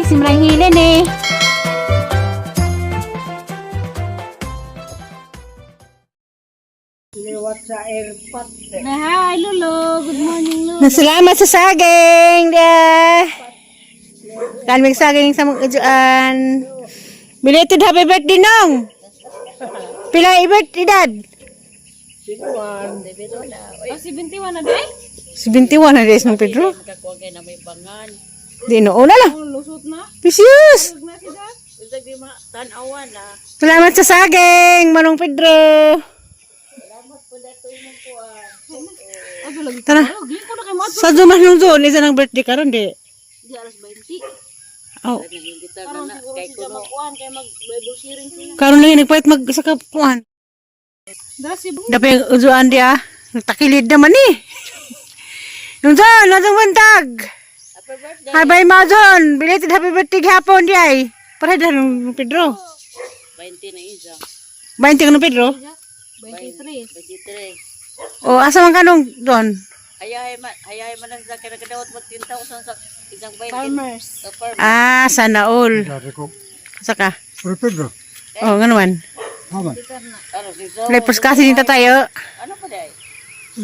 Simrang hilin eh. Liwat sa airpot. Hi, Lolo. Good morning, Lolo. Nasalamat sa saging. Kalming saging sa mga kajuan. Belated happy birthday nong. Pila i-birthday dad? Sinuan. Oh, 71 na day? 71 na days ng Pedro. Kakuwagay na may pangan. Di noon na lang. Oh, lusot na. Precious. Huwag na si Dad. Isa di mga tanawan na. Salamat sa saging, Manong Pedro. Ano lagi? Tara. Oh, gling ko na kay Mato. Sa dumas nung doon, isa ng birthday karon di. Di alas 20. Oh, Kita na Karon na. siguro Kay siya kuno. magkuhan kay mag-Bible sharing sila. karon lang nagpait mag sa kapuan. Dara si Bu. Dapat yung ujuan dia. Nagtakilid naman eh. Yung doon, natang bantag. Happy birthday. Hi, bye, Mazon. Belated happy birthday hapon di ay. Para dahil ng Pedro. 20 na isa. 20 ka ng Pedro? 23. 23. O, asa man ka nung doon? Hayay man lang sa kinakadawat mag 10,000 sa isang 20. Farmers. Sa farm. Ah, sana all. Saka. Pedro. Oh, nga naman. Aman. Ano si Zo? Lepos kasi nito tayo. Ano pa day?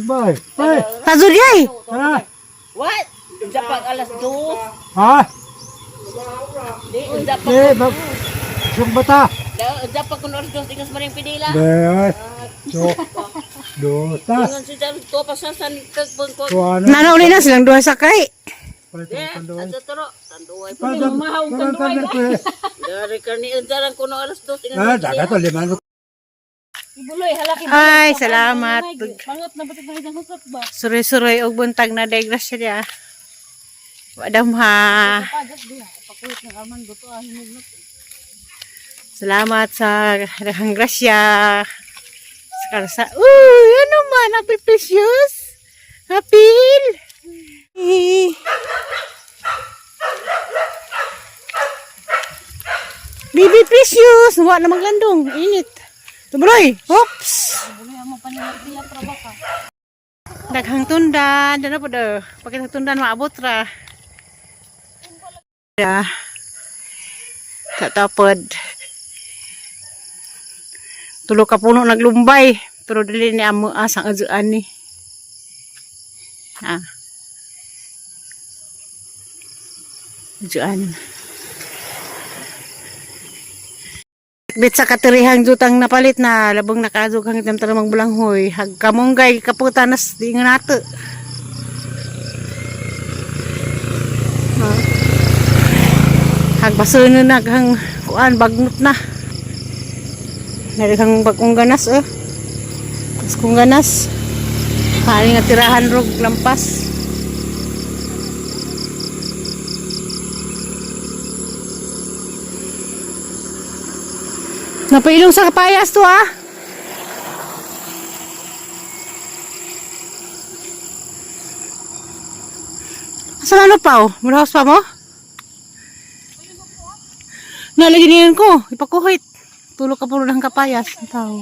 Bye. Bye. Tazo di ay. Tara. What? Unsa pag alas 2? Ha? Di unsa pa. Eh, sumbata. Unsa pa kun oras 2 tingas maring pidila. Dewat. Dota. Ingon si Jan to pa sa san kagpon. Tuano. Nanauli na silang duha sakay. Ato toro. Tanduay pa. Padang. Padang ko. Dari karni unsa lang kuno alas 2 tingas. Ah, dagat to liman. Ibuloy halaki. Ay, salamat. Pangot na batik na hidang husot ba? Suroy-suroy og buntag na degrasya dia. Wadam ha. Pagat diha. Pakulit ng aman buto hinog na. Salamat sa dahang grasya. Sa ano man, happy precious. Hapil. Baby precious. Wa na maglandong. Init. Tumuloy. Oops. Ibuloy amo panilag diha para baka. Daghang tundan. Dana po daw. Pagkita tundan, maabot ra. Ya. Tatapod. Tulo ka puno naglumbay. Pero dili ni amo asang ajuan ni. Ha. Ajuan. Bit sa katirihang jutang napalit na labong nakadug hang itam taramang bulanghoy. Hag kamonggay kaputanas di nga nato. Ha. Hag basoon na hang kuan bagnot na. Narigang bagong ganas Tapos kung ganas haling nga tirahan rog lampas. Napailong sa kapayas to Asan ano pa Muraos pa mo? Nalaginian ko ipakuhit. Tulog ka puno ng kapayas. Tao.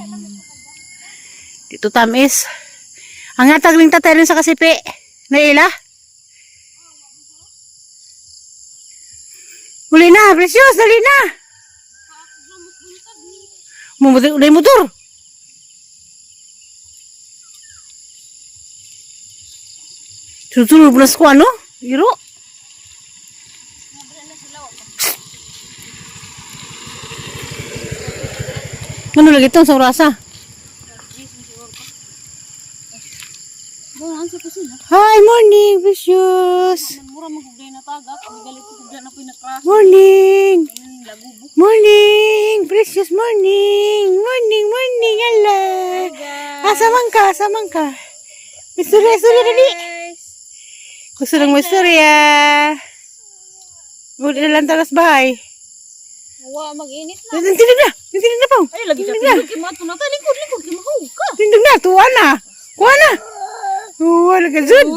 Dito tamis. Ang natagling tatay rin sa kasipi. Naila. Uli na. Precious. Dali na. Mumutin ulay motor. Susunod mo na sa ano? Iro. Ano lagi itong sa orasa? Hi, morning, Precious. Mura magugday na tagak, galit ko gugday na pinakras. Morning. Lagubo. Morning, Precious, morning. Morning, morning, ala. Asamang ka. Istorya dali. Gusto lang mo istorya. Muli na lang talas bahay. Wa mag-init na. Tindig na pa. Ay lagi sa tindig kay Mato na ta likod kay mahug ka. Tindig na, tuwa na. Kuha na. Wala ka dyan.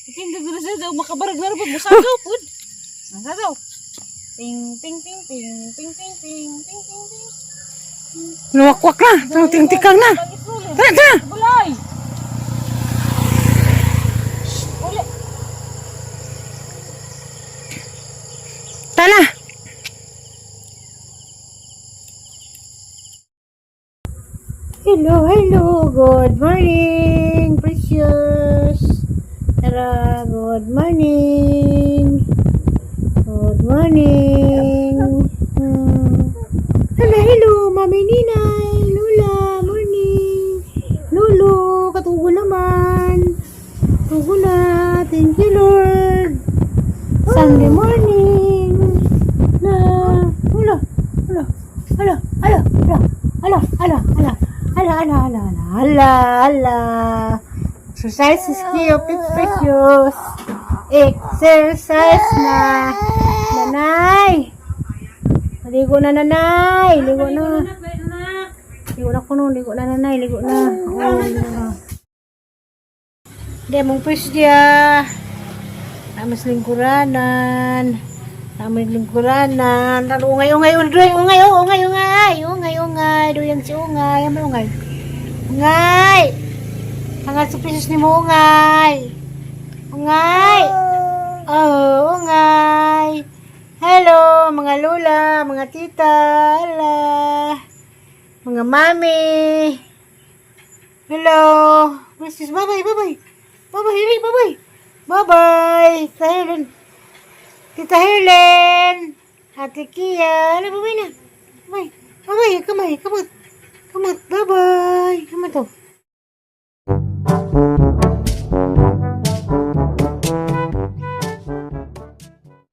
Tindig na sa makabarag na pud musagaw pud. Nasagaw. Ting ting ting ting ting ting ting ting ting ting. Luwakwak na. Ting-tikang na. Tara. Bulay. Uli. hello. Good morning, precious. Tara, good morning. Good morning. Hello, Mami Ninay. Lula, morning. Lulu, katugo naman. Tugo na. Thank you, Lord. Sunday morning. Na. Ala. Exercise is key of its precious. Exercise na. Nanay. Ligo na, nanay. Ligo na. Ligo na kuno. Ligo na, nanay. Ligo na. Oo, ligo na. Hindi mong pwes dia. Namas lingkuranan. Ungay. Doyan si ungay. Ano ungay? Ungay. Hangat sa pisos ni mo, ungay. Ungay. Oh, ungay. Hello, mga lola, mga tita. Ala. Mga mami. Hello. Princess, bye-bye. Bye-bye. Tita Helen. Ate Kia. Ano, bye-bye na. Bye. Kamay.